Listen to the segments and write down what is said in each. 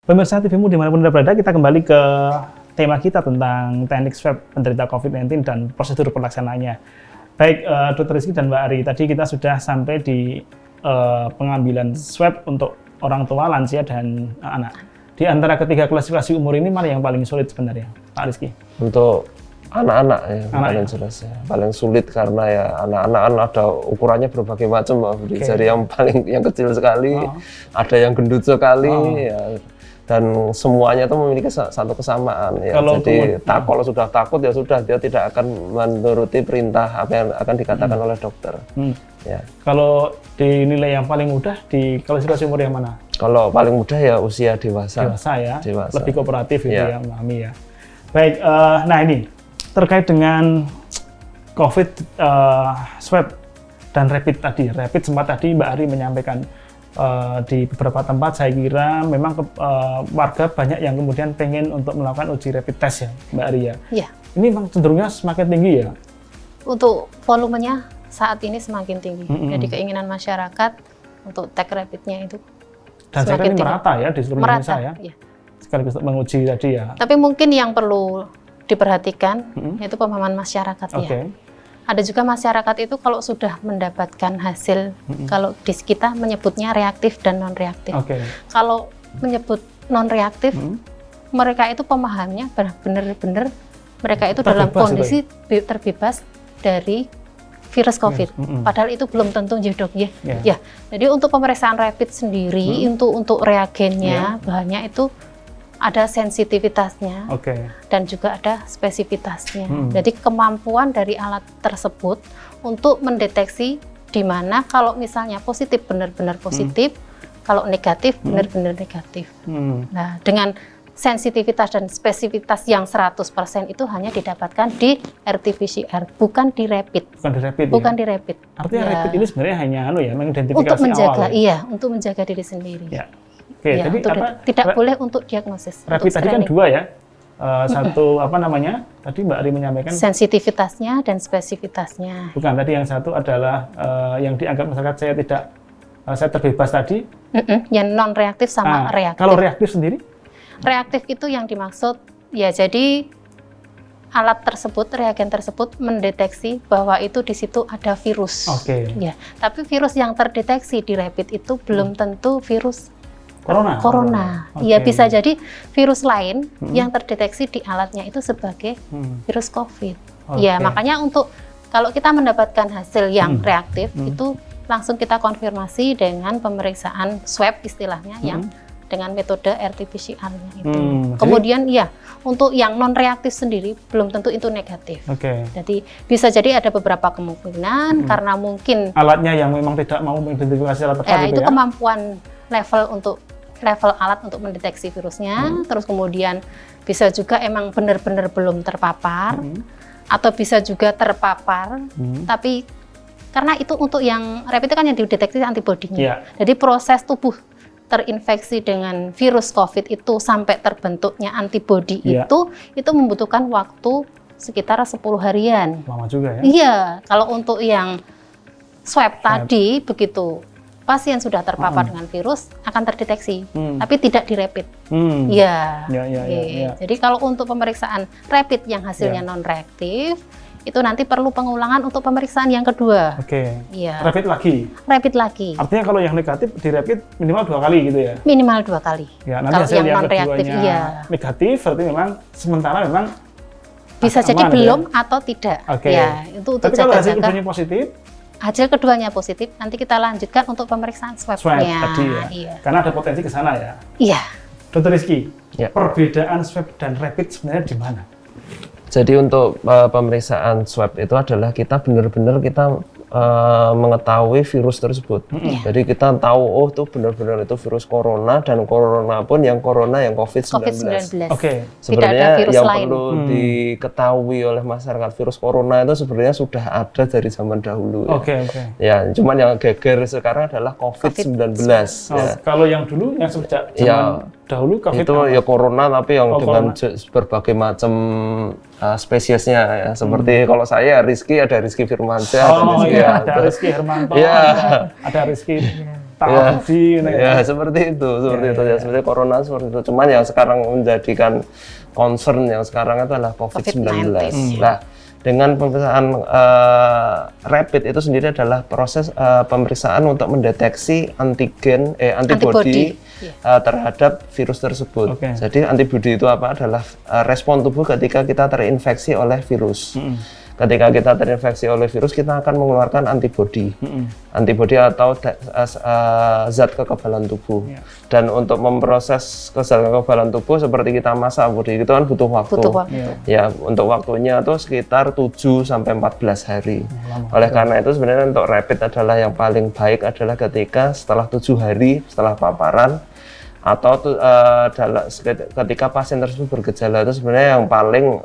Pemirsa TVmu dimanapun Anda berada, kita kembali ke tema kita tentang teknik swab penderita COVID-19 dan prosedur pelaksanaannya. Baik, Dr. Rizky dan Mbak Ari, tadi kita sudah sampai di pengambilan swab untuk orang tua, lansia, dan anak. Di antara ketiga klasifikasi umur ini, mana yang paling sulit sebenarnya, Pak Rizky? Untuk anak-anak ya, paling jelas ya. Paling sulit karena ya anak-anak ada ukurannya berbagai macam, dari yang kecil sekali, ada yang gendut sekali, ya. Dan semuanya itu memiliki satu kesamaan ya. Jadi kalau sudah takut ya sudah, dia tidak akan menuruti perintah apa yang akan dikatakan oleh dokter. Ya. Kalau dinilai yang paling mudah di klasifikasi umur yang mana? Kalau paling mudah ya usia dewasa. Dewasa ya. Dewasa. Lebih kooperatif gitu ya, memahami ya. Baik, nah ini terkait dengan COVID swab dan rapid tadi. Rapid sempat tadi Mbak Ari menyampaikan di beberapa tempat saya kira memang warga banyak yang kemudian pengen untuk melakukan uji rapid test ya, Mbak Ari ya. Iya. Ini memang cenderungnya semakin tinggi ya? Untuk volumenya saat ini semakin tinggi. Jadi keinginan masyarakat untuk tek rapidnya itu dan saya kira ini merata ya di seluruh Indonesia ya. Iya. Sekaligus untuk menguji tadi ya. Tapi mungkin yang perlu diperhatikan yaitu pemahaman masyarakat ya. Ada juga masyarakat itu kalau sudah mendapatkan hasil, kalau di kita menyebutnya reaktif dan non-reaktif. Kalau menyebut non-reaktif, mereka itu pemahamannya benar-benar mereka itu dalam kondisi terbebas dari virus COVID. Padahal itu belum tentu ya dok ya. Ya. Jadi untuk pemeriksaan rapid sendiri, untuk reagennya, bahannya itu ada sensitivitasnya dan juga ada spesifitasnya. Jadi kemampuan dari alat tersebut untuk mendeteksi di mana kalau misalnya positif benar-benar positif, kalau negatif benar-benar negatif. Nah, dengan sensitivitas dan spesifitas yang 100% itu hanya didapatkan di RT-PCR, bukan di rapid. Bukan di rapid. Artinya rapid ini sebenarnya hanya mengidentifikasi untuk menjaga, awal. Iya, untuk menjaga diri sendiri. Ya. Oke, ya, jadi tidak boleh untuk diagnosis. Rapid tadi kan dua ya, satu tadi Mbak Ari menyampaikan sensitivitasnya dan spesifitasnya. Bukan, tadi yang satu adalah yang dianggap masyarakat saya terbebas tadi. Yang non reaktif sama reaktif. Kalau reaktif sendiri? Reaktif itu yang dimaksud ya, jadi alat tersebut, reagen tersebut mendeteksi bahwa itu di situ ada virus. Ya, tapi virus yang terdeteksi di rapid itu belum tentu virus Corona. Ya, bisa jadi virus lain yang terdeteksi di alatnya itu sebagai virus COVID. Ya, makanya untuk kalau kita mendapatkan hasil yang reaktif itu langsung kita konfirmasi dengan pemeriksaan swab istilahnya yang dengan metode RT-PCR-nya itu. Kemudian ya, untuk yang non reaktif sendiri belum tentu itu negatif. Jadi bisa jadi ada beberapa kemungkinan karena mungkin alatnya yang memang tidak mau mengidentifikasi alat tersebut itu kemampuan level alat untuk mendeteksi virusnya, terus kemudian bisa juga emang benar-benar belum terpapar, atau bisa juga terpapar, tapi karena itu untuk yang rapid itu kan yang dideteksi antibodinya. Jadi proses tubuh terinfeksi dengan virus COVID itu sampai terbentuknya antibodi itu membutuhkan waktu sekitar 10 harian. Lama juga ya? Iya, kalau untuk yang swab tadi begitu pasien sudah terpapar dengan virus akan terdeteksi, tapi tidak di rapid. Ya. Jadi kalau untuk pemeriksaan rapid yang hasilnya non reaktif, itu nanti perlu pengulangan untuk pemeriksaan yang kedua. Rapid lagi? Rapid lagi. Artinya kalau yang negatif di rapid minimal 2 kali gitu ya? Minimal 2 kali. Ya, nanti kalau hasil yang non-reaktif negatif, berarti memang sementara memang bisa jadi belum ya? Atau tidak. Ya, itu untuk tapi kalau hasil keduanya positif? Hasil keduanya positif, nanti kita lanjutkan untuk pemeriksaan swab-nya. Tadi ya? Iya. Karena ada potensi ke sana ya? Iya. Dr. Rizky, perbedaan swab dan rapid sebenarnya di mana? Jadi untuk pemeriksaan swab itu adalah kita benar-benar mengetahui virus tersebut. Jadi kita tahu itu benar-benar itu virus corona, dan corona pun yang COVID-19. Sebenarnya yang perlu diketahui oleh masyarakat virus corona itu sebenarnya sudah ada dari zaman dahulu. Ya, cuman yang geger sekarang adalah COVID-19. Kalau yang dulu yang sejak zaman dahulu COVID itu ya corona, tapi yang dengan berbagai macam spesiesnya ya. Seperti kalau saya Rizky, ada Rizky Firmansyah, ada Rizky Hermanto, ada Rizky Taufik. Ya, seperti itu ya. Seperti corona seperti itu. Cuman yang sekarang menjadikan concern yang sekarang itu adalah COVID-19. Nah, dengan pemeriksaan rapid itu sendiri adalah proses pemeriksaan untuk mendeteksi antibodi terhadap virus tersebut. Jadi antibodi itu apa? Adalah respon tubuh ketika kita terinfeksi oleh virus. Ketika kita terinfeksi oleh virus, kita akan mengeluarkan antibodi. Antibodi atau zat kekebalan tubuh. Dan untuk memproses zat kekebalan tubuh seperti kita masak antibodi itu kan butuh waktu. Ya, untuk waktunya itu sekitar 7 sampai 14 hari. Oleh karena itu sebenarnya untuk rapid adalah yang paling baik adalah ketika setelah 7 hari setelah paparan atau ketika pasien tersebut bergejala, itu sebenarnya yang paling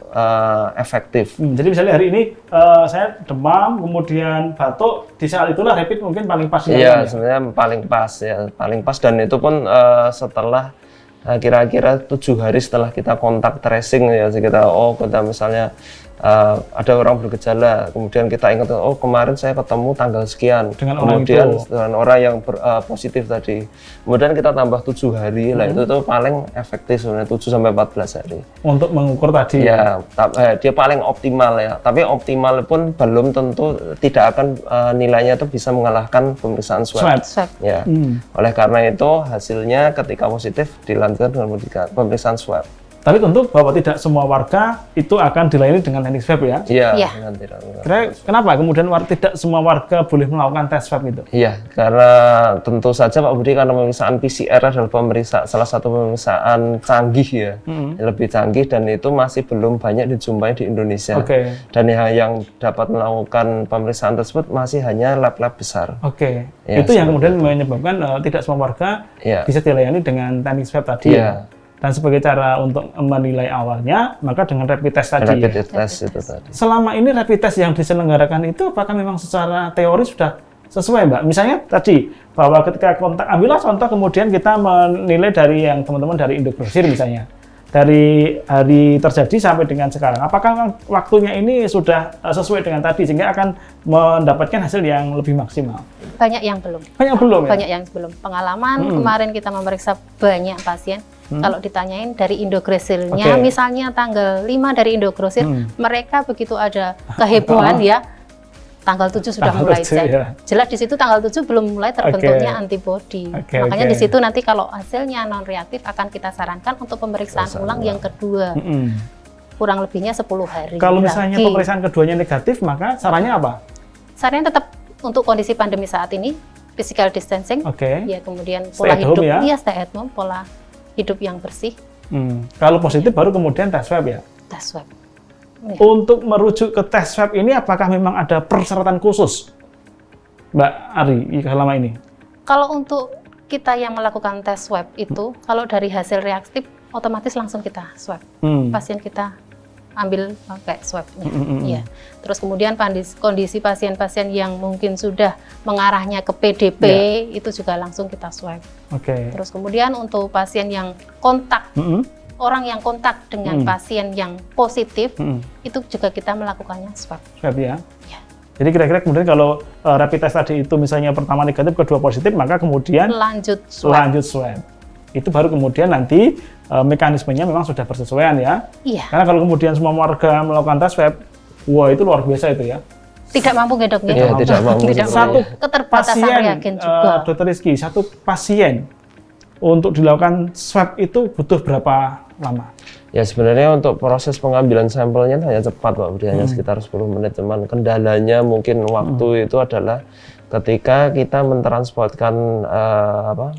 efektif. Jadi misalnya hari ini saya demam, kemudian batuk, di saat itulah rapid mungkin paling pas. Iya, sebenarnya paling pas dan itu pun setelah kira-kira 7 hari setelah kita kontak tracing ya, kita misalnya ada orang bergejala, kemudian kita ingat, oh kemarin saya ketemu tanggal sekian, dengan orang yang positif tadi, kemudian kita tambah 7 hari, lah itu tuh paling efektif sebenarnya 7 sampai 14 hari. Untuk mengukur tadi. Ya, dia paling optimal ya, tapi optimal pun belum tentu tidak akan nilainya itu bisa mengalahkan pemeriksaan swab. Ya, oleh karena itu hasilnya ketika positif dilanjutkan dengan pemeriksaan swab. Tapi tentu bahwa tidak semua warga itu akan dilayani dengan teknik swab ya? Iya. Kenapa kemudian tidak semua warga boleh melakukan tes swab itu? Iya, karena tentu saja Pak Budi, karena pemeriksaan PCR adalah salah satu pemeriksaan canggih ya, lebih canggih, dan itu masih belum banyak dijumpai di Indonesia. Dan yang dapat melakukan pemeriksaan tersebut masih hanya lab-lab besar. Ya, itu yang kemudian menyebabkan tidak semua warga bisa dilayani dengan teknik swab tadi. Dan sebagai cara untuk menilai awalnya, maka dengan rapid test tadi. Rapid test itu tadi. Selama ini rapid test yang diselenggarakan itu apakah memang secara teori sudah sesuai, Mbak? Misalnya tadi bahwa ketika kontak, ambillah contoh kemudian kita menilai dari yang teman-teman dari Indogrosir misalnya, dari hari terjadi sampai dengan sekarang, apakah memang waktunya ini sudah sesuai dengan tadi sehingga akan mendapatkan hasil yang lebih maksimal? Banyak yang belum. Banyak yang belum. Pengalaman kemarin kita memeriksa banyak pasien. Kalau ditanyain dari Indogrosirnya, misalnya tanggal 5 dari Indogrosir, mereka begitu ada kehebohan ya, tanggal 7 sudah mulai cek. Jelas di situ tanggal 7 belum mulai terbentuknya antibodi. Makanya di situ nanti kalau hasilnya non reaktif akan kita sarankan untuk pemeriksaan ulang yang kedua. Kurang lebihnya 10 hari. Kalau misalnya pemeriksaan keduanya negatif, maka sarannya apa? Sarannya tetap untuk kondisi pandemi saat ini, physical distancing, ya kemudian pola hidup, stay at home, pola hidup yang bersih. Kalau positif baru kemudian tes swab ya? Tes swab. Untuk merujuk ke tes swab ini apakah memang ada persyaratan khusus, Mbak Ari, selama ini? Kalau untuk kita yang melakukan tes swab itu, kalau dari hasil reaktif, otomatis langsung kita swab. Pasien kita ambil pakai swabnya. Ya. Terus kemudian kondisi pasien-pasien yang mungkin sudah mengarahnya ke PDP, itu juga langsung kita swab. Terus kemudian untuk pasien yang kontak, orang yang kontak dengan pasien yang positif, itu juga kita melakukannya swab. Swab ya? Jadi kira-kira kemudian kalau rapid test tadi itu misalnya pertama negatif, kedua positif, maka kemudian lanjut swab. Itu baru kemudian nanti mekanismenya memang sudah bersesuaian ya. Karena kalau kemudian semua warga melakukan tes swab, wah itu luar biasa itu ya. Tidak mampu ya dok ya? Tidak mampu. Satu keterbatasan reagen juga. Dokter Rizky, satu pasien untuk dilakukan swab itu butuh berapa lama? Ya sebenarnya untuk proses pengambilan sampelnya hanya cepat Pak Budi, hanya sekitar 10 menit. Cuman kendalanya mungkin waktu itu adalah ketika kita mentransportkan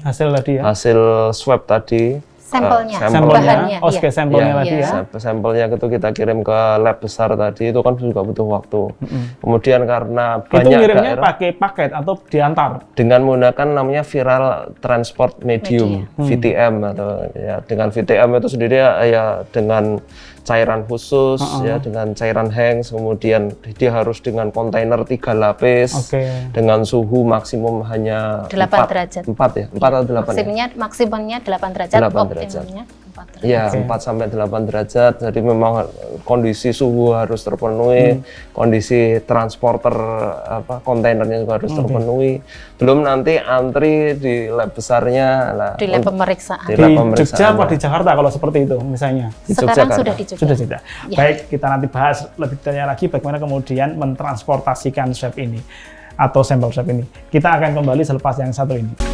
hasil tadi ya? Hasil swab tadi, sampelnya, bahannya, sampelnya tadi ya. Sampelnya itu kita kirim ke lab besar tadi, itu kan juga butuh waktu. Kemudian karena itu banyak ngirimnya pakai paket atau diantar? Dengan menggunakan namanya viral transport medium, VTM atau ya dengan VTM itu sendiri ya dengan cairan khusus ya, dengan cairan hangs, kemudian dia harus dengan kontainer 3 lapis dengan suhu maksimum hanya 8 derajat. 4 ya, 4 atau 8 maksimumnya 8 derajat, optimumnya 4 derajat. Iya, 4 sampai 8 derajat. Jadi memang kondisi suhu harus terpenuhi, kondisi transporter kontainernya juga harus terpenuhi. Belum nanti antri di lab besarnya Di lab pemeriksaan. Di Di lab Jogja pemeriksaan. apa di Jakarta kalau seperti itu misalnya? Di Sekarang Yogyakarta. sudah di Jogja. Sudah. Ya. Baik, kita nanti bahas lebih detailnya lagi bagaimana kemudian mentransportasikan swab ini atau sampel swab ini. Kita akan kembali selepas yang satu ini.